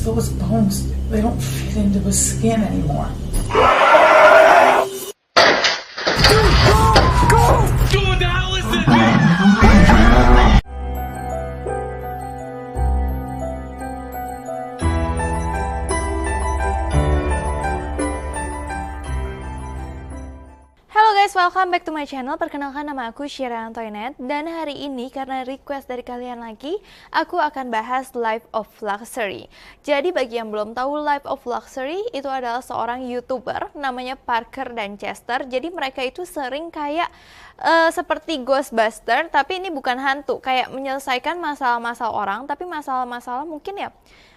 those bones, they don't fit into his skin anymore. Dude, what the hell is this? Halo guys, welcome back to my channel. Perkenalkan, nama aku Syira Antoinette. Dan hari ini karena request dari kalian lagi, aku akan bahas Life of Luxury. Jadi bagi yang belum tahu, Life of Luxury itu adalah seorang YouTuber namanya Parker dan Chester. Jadi mereka itu sering kayak seperti Ghostbuster, tapi ini bukan hantu, kayak menyelesaikan masalah-masalah orang, tapi masalah-masalah mungkin ya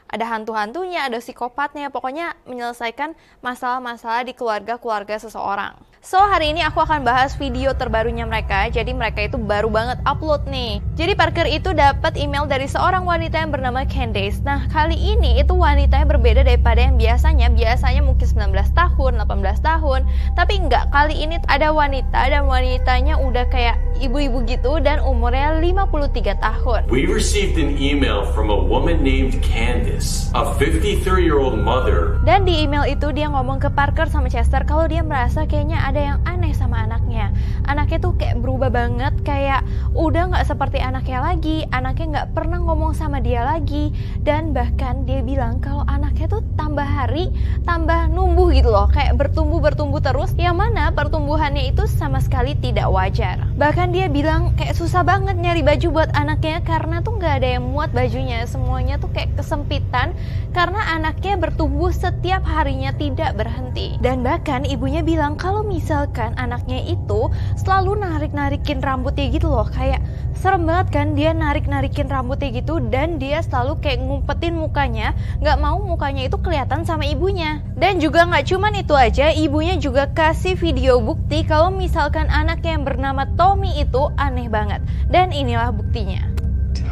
ada hantu-hantunya, ada psikopatnya, pokoknya menyelesaikan masalah-masalah di keluarga-keluarga seseorang. So, hari ini aku akan bahas video terbarunya mereka, jadi mereka itu baru banget upload nih. Jadi Parker itu dapat email dari seorang wanita yang bernama Candace. Nah, kali ini itu wanitanya berbeda daripada yang biasanya mungkin 19 tahun, 18 tahun. Tapi enggak, kali ini ada wanita dan wanitanya udah kayak ibu-ibu gitu dan umurnya 53 tahun. We received an email from a woman named Candace, a 53-year-old mother. Dan di email itu dia ngomong ke Parker sama Chester kalau dia merasa kayaknya ada yang aneh sama anaknya. Anaknya tuh kayak berubah banget, kayak udah nggak seperti anaknya lagi. Anaknya nggak pernah ngomong sama dia lagi. Dan bahkan dia bilang kalau anaknya tuh tambah hari tambah numbuh gitu loh, kayak bertumbuh terus, yang mana pertumbuhannya itu sama sekali tidak wajar. Bahkan dia bilang kayak susah banget nyari baju buat anaknya karena tuh nggak ada yang muat bajunya, semuanya tuh kayak kesempitan karena anaknya bertumbuh setiap harinya tidak berhenti. Dan bahkan ibunya bilang kalau misalkan anaknya itu selalu narik-narikin rambutnya gitu loh, kayak serem banget kan, dia narik-narikin rambutnya gitu dan dia selalu kayak ngumpetin mukanya, nggak mau mukanya itu kelihatan sama ibunya. Dan juga nggak cuman itu aja, ibunya juga kasih video bukti kalau misalkan anaknya yang bernama Tommy itu aneh banget. Dan inilah buktinya.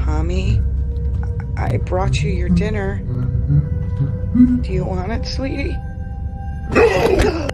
Tommy, I brought you your dinner. Do you want it, sweetie?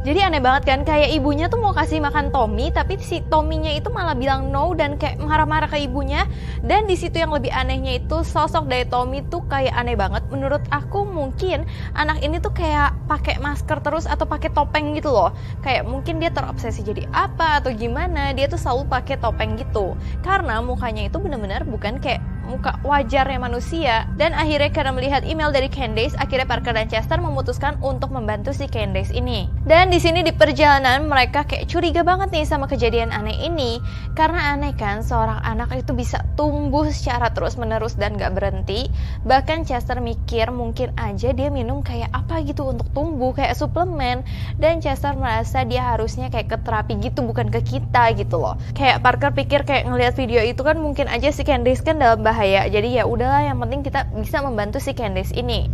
Jadi aneh banget kan, kayak ibunya tuh mau kasih makan Tommy, tapi si Tommy-nya itu malah bilang no dan kayak marah-marah ke ibunya. Dan di situ yang lebih anehnya itu sosok dari Tommy tuh kayak aneh banget. Menurut aku mungkin anak ini tuh kayak pakai masker terus atau pakai topeng gitu loh. Kayak mungkin dia terobsesi jadi apa atau gimana, dia tuh selalu pakai topeng gitu. Karena mukanya itu bener-bener bukan kayak muka wajarnya manusia. Dan akhirnya karena melihat email dari Candace, akhirnya Parker dan Chester memutuskan untuk membantu si Candace ini. Dan di sini di perjalanan mereka kayak curiga banget nih sama kejadian aneh ini. Karena aneh kan, seorang anak itu bisa tumbuh secara terus-menerus dan gak berhenti. Bahkan Chester mikir mungkin aja dia minum kayak apa gitu untuk tumbuh, kayak suplemen. Dan Chester merasa dia harusnya kayak ke terapi gitu, bukan ke kita gitu loh. Kayak Parker pikir kayak ngelihat video itu kan mungkin aja si Candace kan dalam bahaya. Jadi ya udahlah, yang penting kita bisa membantu si Candace ini.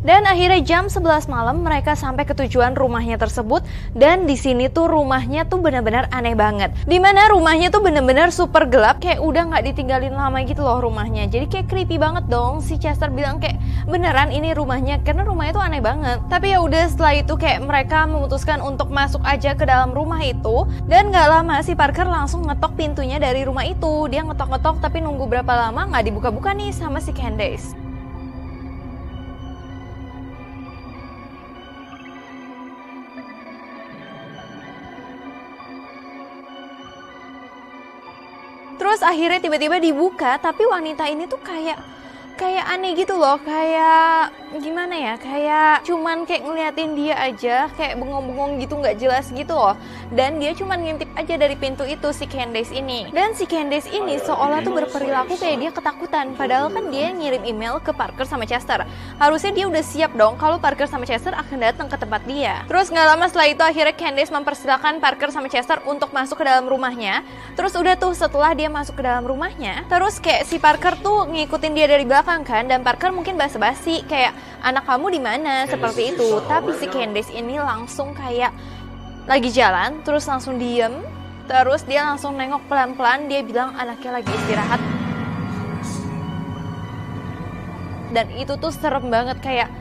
Dan akhirnya jam 11 malam mereka sampai ke tujuan rumahnya tersebut. Dan di sini tuh rumahnya tuh benar-benar aneh banget. Dimana rumahnya tuh benar-benar super gelap, kayak udah nggak ditinggalin lama gitu loh rumahnya. Jadi kayak creepy banget dong. Si Chester bilang kayak beneran ini rumahnya, karena rumahnya tuh aneh banget. Tapi ya udah, setelah itu kayak mereka memutuskan untuk masuk aja ke dalam rumah itu. Dan nggak lama si Parker langsung ngetok pintunya dari rumah itu. Dia ngetok-ngetok tapi nunggu berapa lama nggak dibuka-buka nih sama si Candace. Terus akhirnya tiba-tiba dibuka, tapi wanita ini tuh kayak aneh gitu loh, kayak gimana ya, kayak cuman kayak ngeliatin dia aja, kayak bengong-bengong gitu, nggak jelas gitu loh. Dan dia cuman ngintip aja dari pintu itu si Candace ini. Dan si Candace ini seolah tuh berperilaku kayak dia ketakutan, padahal kan dia ngirim email ke Parker sama Chester. Harusnya dia udah siap dong kalau Parker sama Chester akan datang ke tempat dia. Terus nggak lama setelah itu akhirnya Candace mempersilahkan Parker sama Chester untuk masuk ke dalam rumahnya. Terus udah tuh, setelah dia masuk ke dalam rumahnya, terus kayak si Parker tuh ngikutin dia dari belakang kan, dan Parker mungkin basa-basi kayak anak kamu di mana seperti itu. Tapi si Candace ini langsung kayak lagi jalan terus langsung diem, terus dia langsung nengok pelan-pelan, dia bilang anaknya lagi istirahat. Dan itu tuh serem banget, kayak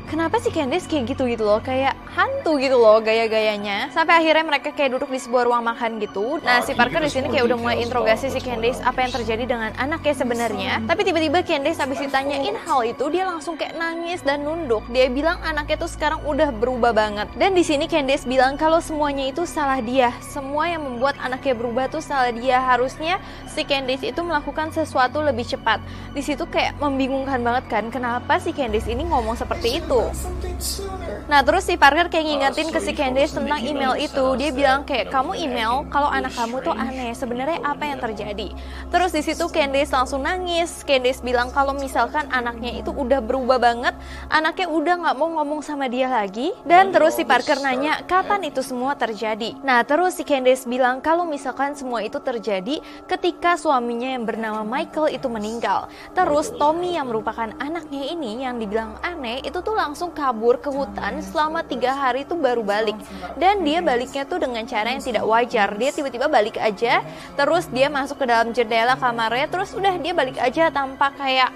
kenapa sih Candace kayak gitu loh, kayak hantu gitu loh gaya-gayanya. Sampai akhirnya mereka kayak duduk di sebuah ruang makan gitu. Nah, si Parker di sini kayak udah mulai interogasi si Candace apa yang terjadi dengan anaknya sebenarnya. Tapi tiba-tiba Candace habis ditanyain hal itu, dia langsung kayak nangis dan nunduk. Dia bilang anaknya tuh sekarang udah berubah banget. Dan di sini Candace bilang kalau semuanya itu salah dia. Semua yang membuat anaknya berubah tuh salah dia. Harusnya si Candace itu melakukan sesuatu lebih cepat. Di situ kayak membingungkan banget kan, kenapa si Candace ini ngomong seperti itu. Nah, terus si Parker kayak ngingetin ke si Candace tentang email itu. Dia bilang kayak, kamu email kalau anak kamu tuh aneh, sebenarnya apa yang terjadi? Terus di situ Candace langsung nangis. Candace bilang kalau misalkan anaknya itu udah berubah banget, anaknya udah nggak mau ngomong sama dia lagi. Dan terus si Parker nanya kapan itu semua terjadi. Nah, terus si Candace bilang kalau misalkan semua itu terjadi ketika suaminya yang bernama Michael itu meninggal. Terus Tommy yang merupakan anaknya ini yang dibilang aneh itu tuh langsung kabur ke hutan selama 3 hari itu baru balik. Dan dia baliknya tuh dengan cara yang tidak wajar. Dia tiba-tiba balik aja, terus dia masuk ke dalam jendela kamarnya, terus udah dia balik aja tanpa kayak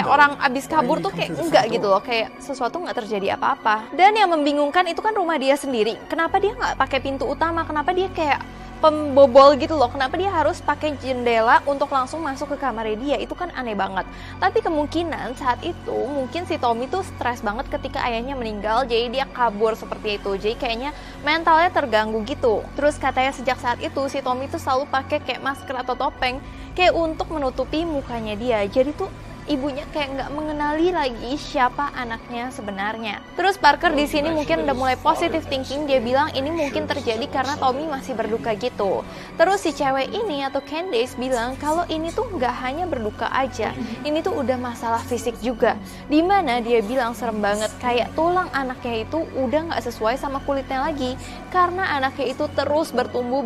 orang abis kabur tuh kayak enggak gitu loh, kayak sesuatu nggak terjadi apa-apa. Dan yang membingungkan itu kan rumah dia sendiri. Kenapa dia nggak pakai pintu utama? Kenapa dia kayak pembobol gitu loh, kenapa dia harus pakai jendela untuk langsung masuk ke kamarnya dia? Itu kan aneh banget. Tapi kemungkinan saat itu mungkin si Tommy tuh stres banget ketika ayahnya meninggal, jadi dia kabur seperti itu. Jadi kayaknya mentalnya terganggu gitu. Terus katanya sejak saat itu si Tommy tuh selalu pakai kayak masker atau topeng kayak untuk menutupi mukanya dia. Jadi tuh ibunya kayak nggak mengenali lagi siapa anaknya sebenarnya. Terus Parker di sini mungkin udah mulai positive thinking, dia bilang ini mungkin terjadi karena Tommy masih berduka gitu. Terus si cewek ini atau Candace bilang kalau ini tuh nggak hanya berduka aja, ini tuh udah masalah fisik juga. Dimana dia bilang serem banget, kayak tulang anaknya itu udah nggak sesuai sama kulitnya lagi karena anaknya itu terus bertumbuh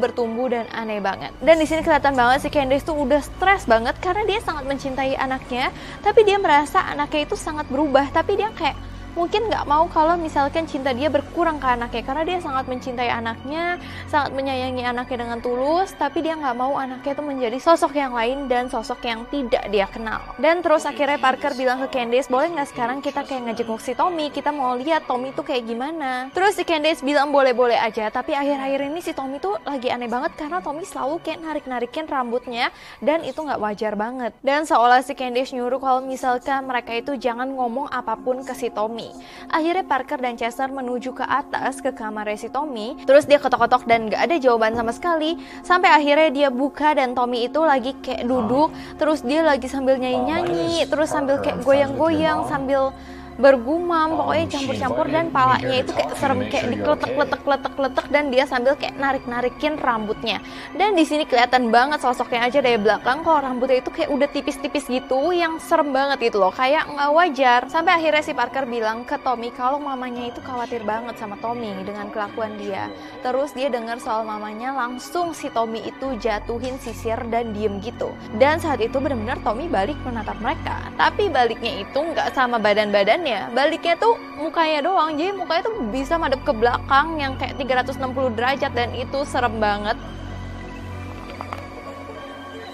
dan aneh banget. Dan di sini kelihatan banget si Candace tuh udah stres banget karena dia sangat mencintai anaknya. Tapi dia merasa anaknya itu sangat berubah, tapi dia kayak mungkin nggak mau kalau misalkan cinta dia berkurang ke anaknya, karena dia sangat mencintai anaknya, sangat menyayangi anaknya dengan tulus, tapi dia nggak mau anaknya itu menjadi sosok yang lain dan sosok yang tidak dia kenal. Dan terus akhirnya Parker bilang ke Candace, boleh nggak sekarang kita kayak ngejenguk si Tommy, kita mau lihat Tommy itu kayak gimana. Terus si Candace bilang boleh-boleh aja, tapi akhir-akhir ini si Tommy tuh lagi aneh banget karena Tommy selalu kayak narik-narikin rambutnya dan itu nggak wajar banget. Dan seolah si Candace nyuruh kalau misalkan mereka itu jangan ngomong apapun ke si Tommy. Akhirnya Parker dan Chester menuju ke atas ke kamarnya si Tommy. Terus dia ketok-ketok dan gak ada jawaban sama sekali. Sampai akhirnya dia buka dan Tommy itu lagi kayak duduk. Terus dia lagi sambil nyanyi-nyanyi, terus sambil kayak goyang-goyang, sambil bergumam, pokoknya campur-campur, dan palanya itu kayak serem, kayak dikletek-letek dan dia sambil kayak narik-narikin rambutnya. Dan di sini kelihatan banget sosoknya aja dari belakang kalau rambutnya itu kayak udah tipis-tipis gitu, yang serem banget gitu loh, kayak nggak wajar. Sampai akhirnya si Parker bilang ke Tommy kalau mamanya itu khawatir banget sama Tommy dengan kelakuan dia. Terus dia dengar soal mamanya, langsung si Tommy itu jatuhin sisir dan diem gitu. Dan saat itu benar-benar Tommy balik menatap mereka, tapi baliknya itu nggak sama badan-badan, baliknya tuh mukanya doang. Jadi mukanya tuh bisa madep ke belakang yang kayak 360 derajat dan itu serem banget.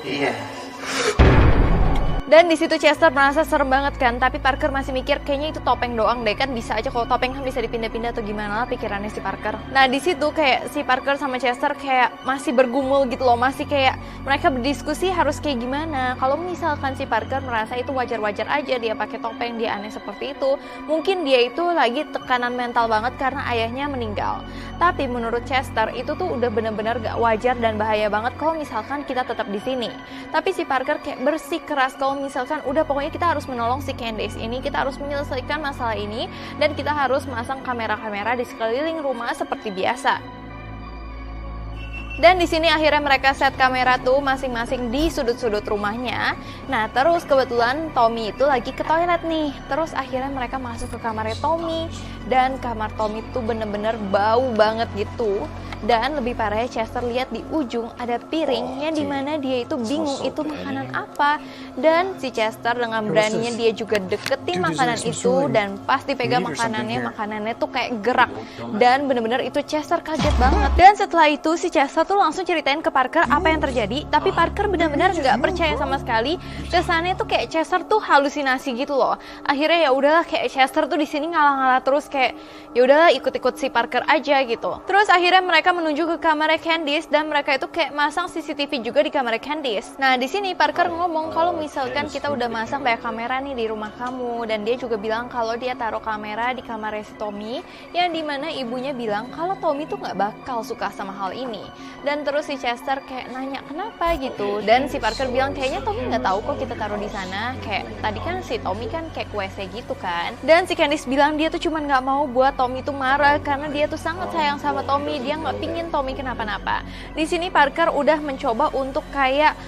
Iya. Dan di situ Chester merasa serem banget kan, tapi Parker masih mikir kayaknya itu topeng doang deh, kan bisa aja kalau topeng kan bisa dipindah-pindah atau gimana lah pikirannya si Parker. Nah di situ kayak si Parker sama Chester kayak masih bergumul gitu loh, masih kayak mereka berdiskusi harus kayak gimana. Kalau misalkan si Parker merasa itu wajar-wajar aja dia pakai topeng, dia aneh seperti itu, mungkin dia itu lagi tekanan mental banget karena ayahnya meninggal. Tapi menurut Chester itu tuh udah bener-bener gak wajar dan bahaya banget kalau misalkan kita tetap di sini. Tapi si Parker kayak bersikeras kalau misalkan udah pokoknya kita harus menolong si Candace ini, kita harus menyelesaikan masalah ini, dan kita harus masang kamera-kamera di sekeliling rumah seperti biasa. Dan di sini akhirnya mereka set kamera tuh masing-masing di sudut-sudut rumahnya. Nah terus kebetulan Tommy itu lagi ke toilet nih. Terus akhirnya mereka masuk ke kamarnya Tommy, dan kamar Tommy tuh bener-bener bau banget gitu. Dan lebih parahnya Chester lihat di ujung ada piring yang dimana dia itu bingung itu makanan apa. Dan si Chester dengan beraninya dia juga deketin makanan itu, dan pas dipegang makanannya tuh kayak gerak. Dan bener-bener itu Chester kaget banget. Dan setelah itu si Chester tuh langsung ceritain ke Parker apa yang terjadi, tapi Parker benar-benar nggak percaya sama sekali. Kesannya tuh kayak Chester tuh halusinasi gitu loh. Akhirnya ya udahlah, kayak Chester tuh di sini ngalah-ngalah terus, kayak ya udahlah ikut-ikut si Parker aja gitu. Terus akhirnya mereka menuju ke kamarnya Candice, dan mereka itu kayak masang CCTV juga di kamarnya Candice. Nah di sini Parker ngomong kalau misalkan kita udah masang banyak kamera nih di rumah kamu, dan dia juga bilang kalau dia taruh kamera di kamarnya si Tommy, yang dimana ibunya bilang kalau Tommy tuh nggak bakal suka sama hal ini. Dan terus si Chester kayak nanya kenapa gitu, dan si Parker bilang kayaknya Tommy nggak tahu kok kita taruh di sana, kayak tadi kan si Tommy kan kayak ke WC gitu kan. Dan si Candice bilang dia tuh cuman nggak mau buat Tommy tuh marah karena dia tuh sangat sayang sama Tommy, dia nggak pingin Tommy kenapa-napa. Di sini Parker udah mencoba untuk kayak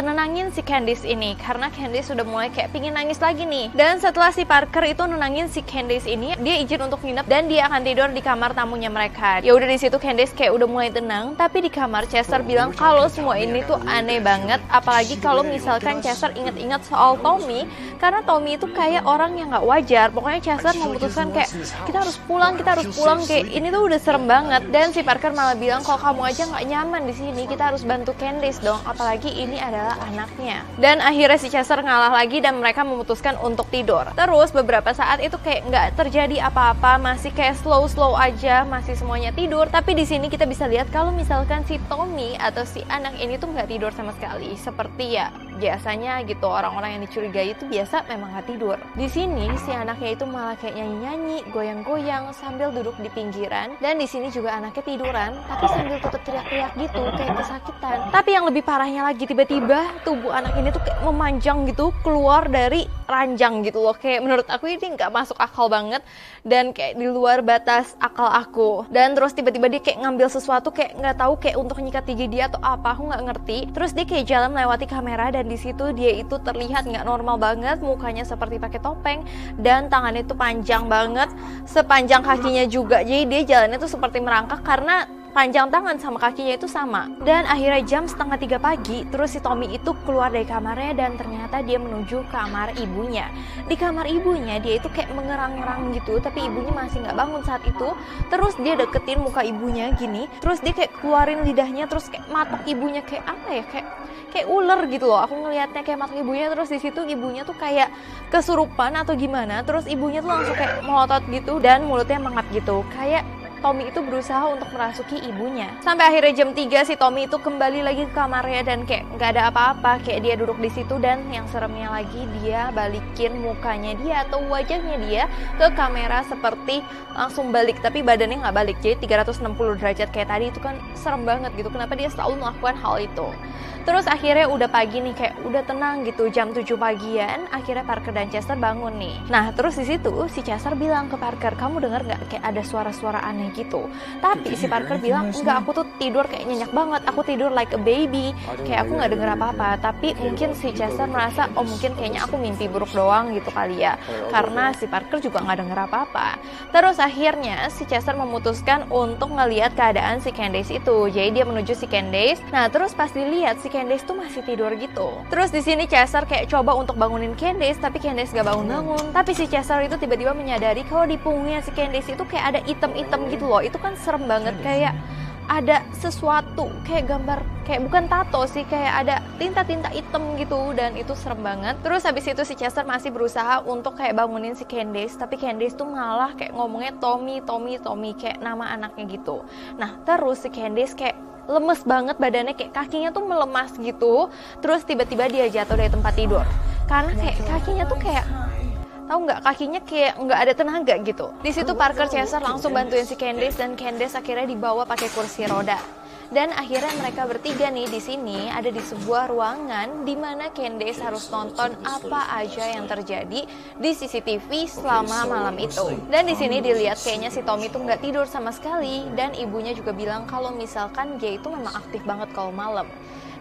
nenangin si Candice ini, karena Candice sudah mulai kayak pingin nangis lagi nih. Dan setelah si Parker itu nenangin si Candice ini, dia izin untuk nginep dan dia akan tidur di kamar tamunya mereka. Ya udah di situ Candice kayak udah mulai tenang, tapi di kamar Chester bilang kalau semua ini tuh aneh banget, apalagi kalau misalkan Chester inget-inget soal Tommy, karena Tommy itu kayak orang yang nggak wajar. Pokoknya Chester memutuskan kayak kita harus pulang, kayak ini tuh udah serem banget. Dan si Parker malah bilang kalau kamu aja nggak nyaman di sini, kita harus bantu Candice dong, apalagi ini adalah anaknya. Dan akhirnya si Chester ngalah lagi dan mereka memutuskan untuk tidur. Terus beberapa saat itu kayak nggak terjadi apa-apa, masih kayak slow aja, masih semuanya tidur. Tapi di sini kita bisa lihat kalau misalkan si Tommy atau si anak ini tuh nggak tidur sama sekali, seperti ya biasanya gitu, orang-orang yang dicurigai itu biasa memang nggak tidur. Di sini si anaknya itu malah kayak nyanyi-nyanyi, goyang-goyang sambil duduk di pinggiran. Dan di sini juga anaknya tiduran, tapi sambil tetap teriak-teriak gitu, kayak kesakitan. Tapi yang lebih parahnya lagi, tiba-tiba tubuh anak ini tuh kayak memanjang gitu, keluar dari ranjang gitu loh. Kayak menurut aku ini nggak masuk akal banget, dan kayak di luar batas akal aku. Dan terus tiba-tiba dia kayak ngambil sesuatu, kayak nggak tahu kayak untuk nyikat gigi dia atau apa, aku nggak ngerti. Terus dia kayak jalan melewati kamera, dan di situ dia itu terlihat nggak normal banget, mukanya seperti pakai topeng, dan tangannya itu panjang banget, sepanjang kakinya juga. Jadi dia jalannya tuh seperti merangkak karena panjang tangan sama kakinya itu sama. Dan akhirnya jam 2:30 pagi, terus si Tommy itu keluar dari kamarnya, dan ternyata dia menuju kamar ibunya. Di kamar ibunya dia itu kayak mengerang-ngerang gitu, tapi ibunya masih nggak bangun saat itu. Terus dia deketin muka ibunya gini, terus dia kayak keluarin lidahnya, terus kayak matok ibunya, kayak apa ya, kayak ular gitu loh. Aku ngelihatnya kayak matok ibunya. Terus di situ ibunya tuh kayak kesurupan atau gimana, terus ibunya tuh langsung kayak melotot gitu, dan mulutnya mengap gitu, kayak Tommy itu berusaha untuk merasuki ibunya. Sampai akhirnya jam 3 si Tommy itu kembali lagi ke kamarnya, dan kayak nggak ada apa-apa, kayak dia duduk di situ. Dan yang seremnya lagi, dia balikin mukanya dia atau wajahnya dia ke kamera seperti langsung balik, tapi badannya nggak balik, jadi 360 derajat kayak tadi. Itu kan serem banget gitu, kenapa dia selalu melakukan hal itu. Terus akhirnya udah pagi nih, kayak udah tenang gitu, jam 7 pagian, akhirnya Parker dan Chester bangun nih. Nah terus di situ si Chester bilang ke Parker, kamu denger nggak kayak ada suara-suara aneh gitu? Tapi si Parker bilang, enggak, aku tuh tidur kayak nyenyak banget, aku tidur like a baby, kayak aku nggak denger apa-apa. Tapi mungkin si Chester merasa, oh mungkin kayaknya aku mimpi buruk doang gitu kali ya, karena si Parker juga nggak denger apa-apa. Terus akhirnya si Chester memutuskan untuk ngelihat keadaan si Candice itu, jadi dia menuju si Candice. Nah terus pas dilihat si Candice tuh masih tidur gitu. Terus di sini Chester kayak coba untuk bangunin Candice, tapi Candice gak bangun-bangun. Tapi si Chester itu tiba-tiba menyadari kalau di punggungnya si Candice itu kayak ada item-item gitu loh. Itu kan serem banget, kayak ada sesuatu, kayak gambar, kayak bukan tato sih, kayak ada tinta-tinta hitam gitu, dan itu serem banget. Terus habis itu si Chester masih berusaha untuk kayak bangunin si Candice, tapi Candice tuh malah kayak ngomongnya Tommy, kayak nama anaknya gitu. Nah terus si Candice kayak lemes banget badannya, kayak kakinya tuh melemas gitu. Terus tiba-tiba dia jatuh dari tempat tidur, karena kayak kakinya tuh kayak, tahu nggak, kakinya kayak nggak ada tenaga gitu. Di situ Parker Chester langsung bantuin si Candice, dan Candice akhirnya dibawa pakai kursi roda. Dan akhirnya mereka bertiga nih di sini ada di sebuah ruangan di mana Candice harus nonton apa aja yang terjadi di CCTV selama malam itu. Dan di sini dilihat kayaknya si Tommy tuh nggak tidur sama sekali, dan ibunya juga bilang kalau misalkan dia itu memang aktif banget kalau malam.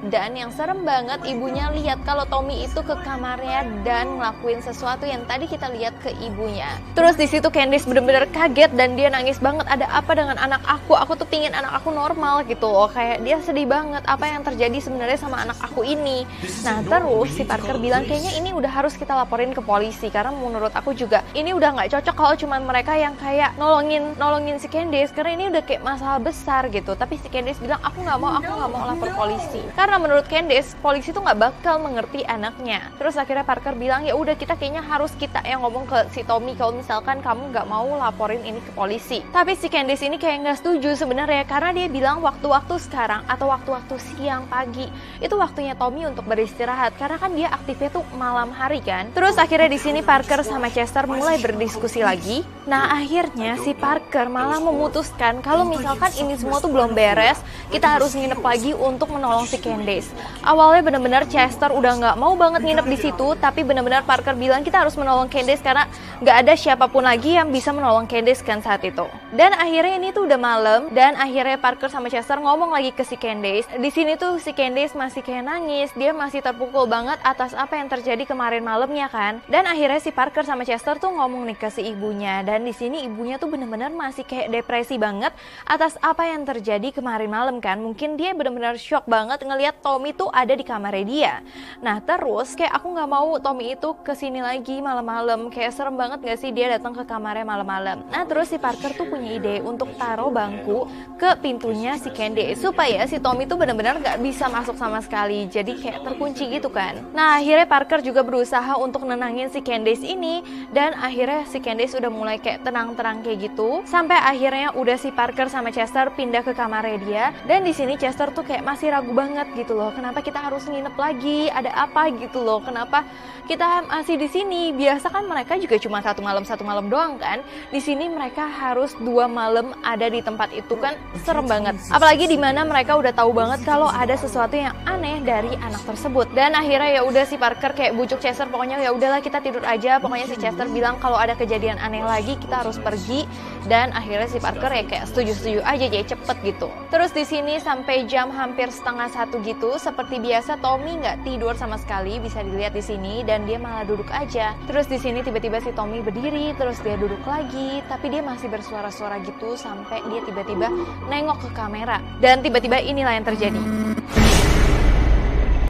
dan yang serem banget ibunya lihat kalau Tommy itu ke kamarnya dan ngelakuin sesuatu yang tadi kita lihat ke ibunya. Terus di situ Candice bener-bener kaget dan dia nangis banget, ada apa dengan anak aku tuh pingin anak aku normal gitu loh, kayak dia sedih banget apa yang terjadi sebenarnya sama anak aku ini. Nah terus si Parker bilang kayaknya ini udah harus kita laporin ke polisi, karena menurut aku juga ini udah nggak cocok kalau cuman mereka yang kayak nolongin si Candice, karena ini udah kayak masalah besar gitu. Tapi si Candice bilang aku nggak mau lapor polisi, karena menurut Candice polisi tuh nggak bakal mengerti anaknya. Terus akhirnya Parker bilang ya udah kayaknya harus kita yang ngomong ke si Tommy kalau misalkan kamu nggak mau laporin ini ke polisi. Tapi si Candice ini kayak nggak setuju sebenarnya, karena dia bilang waktu-waktu sekarang atau waktu-waktu siang pagi itu waktunya Tommy untuk beristirahat, karena kan dia aktifnya tuh malam hari kan. Terus akhirnya di sini Parker sama Chester mulai berdiskusi lagi. Nah akhirnya si Parker malah memutuskan kalau misalkan ini semua tuh belum beres, kita harus nginep lagi untuk menolong si Candice. Awalnya benar-benar Chester udah nggak mau banget nginep di situ, tapi benar-benar Parker bilang kita harus menolong Candice karena nggak ada siapapun lagi yang bisa menolong Candice kan saat itu. Dan akhirnya ini tuh udah malam dan akhirnya Parker sama Chester ngomong lagi ke si Candice. Di sini tuh si Candice masih kayak nangis, dia masih terpukul banget atas apa yang terjadi kemarin malamnya kan. Dan akhirnya si Parker sama Chester tuh ngomong nih ke si ibunya, dan di sini ibunya tuh benar-benar masih kayak depresi banget atas apa yang terjadi kemarin malam kan. Mungkin dia benar-benar shock banget ngelihat Tommy tuh ada di kamarnya dia. Nah terus kayak aku nggak mau Tommy itu kesini lagi malam-malam, kayak serem banget gak sih dia datang ke kamarnya malam-malam. Nah terus si Parker tuh punya ide untuk taruh bangku ke pintunya si Candice supaya si Tommy tuh benar-benar gak bisa masuk sama sekali, jadi kayak terkunci gitu kan. Nah akhirnya Parker juga berusaha untuk nenangin si Candice ini, dan akhirnya si Candice udah mulai kayak tenang-tenang kayak gitu, sampai akhirnya udah si Parker sama Chester pindah ke kamarnya dia. Dan di sini Chester tuh kayak masih ragu banget gitu loh, kenapa kita harus nginep lagi, ada apa gitu loh, kenapa kita masih di sini. Biasa kan mereka juga cuma satu malam doang kan, di sini mereka harus 2 malam ada di tempat itu kan, serem banget. Apalagi dimana mereka udah tahu banget kalau ada sesuatu yang aneh dari anak tersebut. Dan akhirnya ya udah si Parker kayak bujuk Chester, pokoknya ya udahlah kita tidur aja. Pokoknya si Chester bilang kalau ada kejadian aneh lagi kita harus pergi, dan akhirnya si Parker ya kayak setuju aja, jadi cepet gitu. Terus di sini sampai jam hampir 12:30 gitu, seperti biasa Tommy nggak tidur sama sekali, bisa dilihat di sini, dan dia malah duduk aja. Terus di sini tiba-tiba si Tommy berdiri, terus dia duduk lagi, tapi dia masih bersuara-suara gitu sampai dia tiba-tiba nengok ke kamera. Dan tiba-tiba inilah yang terjadi.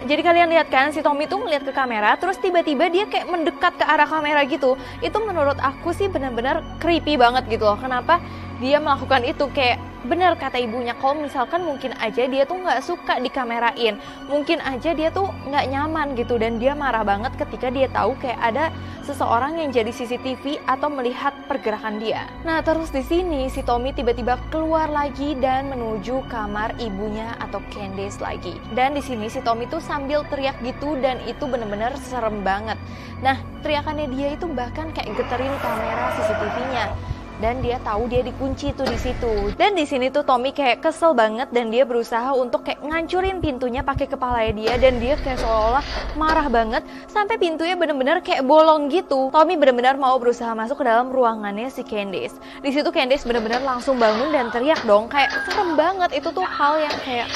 Jadi kalian lihat kan, si Tommy tuh ngeliat ke kamera, terus tiba-tiba dia kayak mendekat ke arah kamera gitu. Itu menurut aku sih benar-benar creepy banget gitu loh. Kenapa dia melakukan itu? Kayak bener kata ibunya, kalau misalkan mungkin aja dia tuh nggak suka dikamerain, mungkin aja dia tuh nggak nyaman gitu, dan dia marah banget ketika dia tahu kayak ada seseorang yang jadi CCTV atau melihat pergerakan dia. Nah terus di sini si Tommy tiba-tiba keluar lagi dan menuju kamar ibunya atau Candice lagi. Dan di sini si Tommy tuh sambil teriak gitu, dan itu bener-bener serem banget. Nah teriakannya dia itu bahkan kayak geterin kamera CCTV-nya. Dan dia tahu dia dikunci tuh di situ. Dan di sini tuh Tommy kayak kesel banget, dan dia berusaha untuk kayak ngancurin pintunya pakai kepalanya dia, dan dia kayak seolah-olah marah banget sampai pintunya bener-bener kayak bolong gitu. Tommy bener-bener mau berusaha masuk ke dalam ruangannya si Candice. Di situ Candice bener-bener langsung bangun dan teriak dong, kayak serem banget. Itu tuh hal yang kayak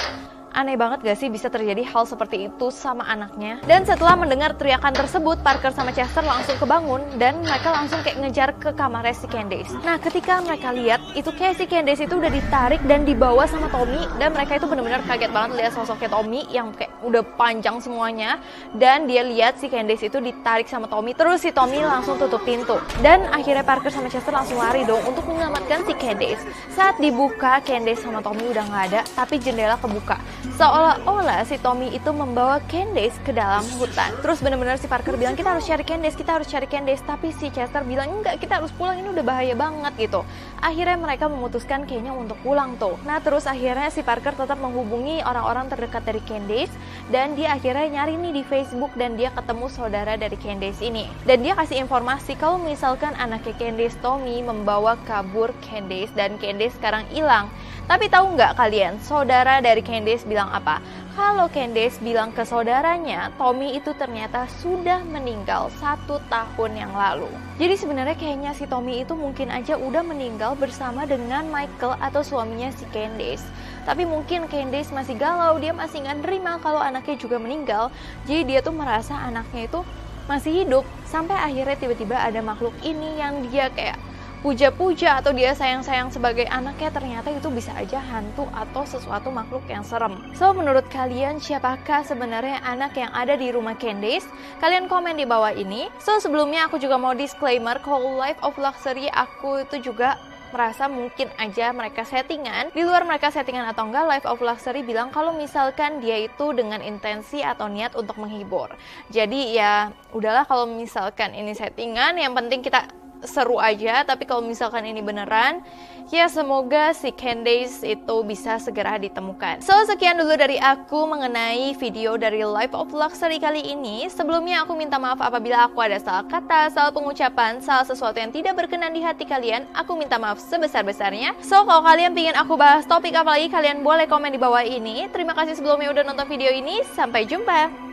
aneh banget gak sih bisa terjadi hal seperti itu sama anaknya. Dan setelah mendengar teriakan tersebut, Parker sama Chester langsung kebangun dan mereka langsung kayak ngejar ke kamarnya si Candice. Nah ketika mereka lihat itu kayak si Candice itu udah ditarik dan dibawa sama Tommy, dan mereka itu benar-benar kaget banget lihat sosoknya Tommy yang kayak udah panjang semuanya. Dan dia lihat si Candice itu ditarik sama Tommy, terus si Tommy langsung tutup pintu. Dan akhirnya Parker sama Chester langsung lari dong untuk menyelamatkan si Candice. Saat dibuka, Candice sama Tommy udah nggak ada, tapi jendela kebuka. Seolah-olah si Tommy itu membawa Candice ke dalam hutan. Terus benar-benar si Parker bilang kita harus cari Candice, tapi si Chester bilang enggak, kita harus pulang, ini udah bahaya banget gitu. Akhirnya mereka memutuskan kayaknya untuk pulang tuh. Nah terus akhirnya si Parker tetap menghubungi orang-orang terdekat dari Candice, dan dia akhirnya nyari nih di Facebook, dan dia ketemu saudara dari Candice ini. Dan dia kasih informasi kalau misalkan anaknya Candice, Tommy, membawa kabur Candice, dan Candice sekarang hilang. Tapi tahu nggak kalian, saudara dari Candace bilang apa? Kalau Candace bilang ke saudaranya, Tommy itu ternyata sudah meninggal 1 tahun yang lalu. Jadi sebenarnya kayaknya si Tommy itu mungkin aja udah meninggal bersama dengan Michael atau suaminya si Candace. Tapi mungkin Candace masih galau, dia masih nggak nerima kalau anaknya juga meninggal. Jadi dia tuh merasa anaknya itu masih hidup. Sampai akhirnya tiba-tiba ada makhluk ini yang dia kayak puja-puja atau dia sayang-sayang sebagai anaknya, ternyata itu bisa aja hantu atau sesuatu makhluk yang serem. So, menurut kalian siapakah sebenarnya anak yang ada di rumah Candace? Kalian komen di bawah ini. So, sebelumnya aku juga mau disclaimer kalau Life of Luxury aku itu juga merasa mungkin aja mereka settingan. Di luar mereka settingan atau enggak, Life of Luxury bilang kalau misalkan dia itu dengan intensi atau niat untuk menghibur. Jadi ya udahlah kalau misalkan ini settingan, yang penting kita seru aja. Tapi kalau misalkan ini beneran, ya semoga si Candace itu bisa segera ditemukan. So, sekian dulu dari aku mengenai video dari Life of Luxury kali ini. Sebelumnya aku minta maaf apabila aku ada salah kata, salah pengucapan, salah sesuatu yang tidak berkenan di hati kalian. Aku minta maaf sebesar-besarnya. So, kalau kalian pengen aku bahas topik apa lagi, kalian boleh komen di bawah ini. Terima kasih sebelumnya udah nonton video ini. Sampai jumpa.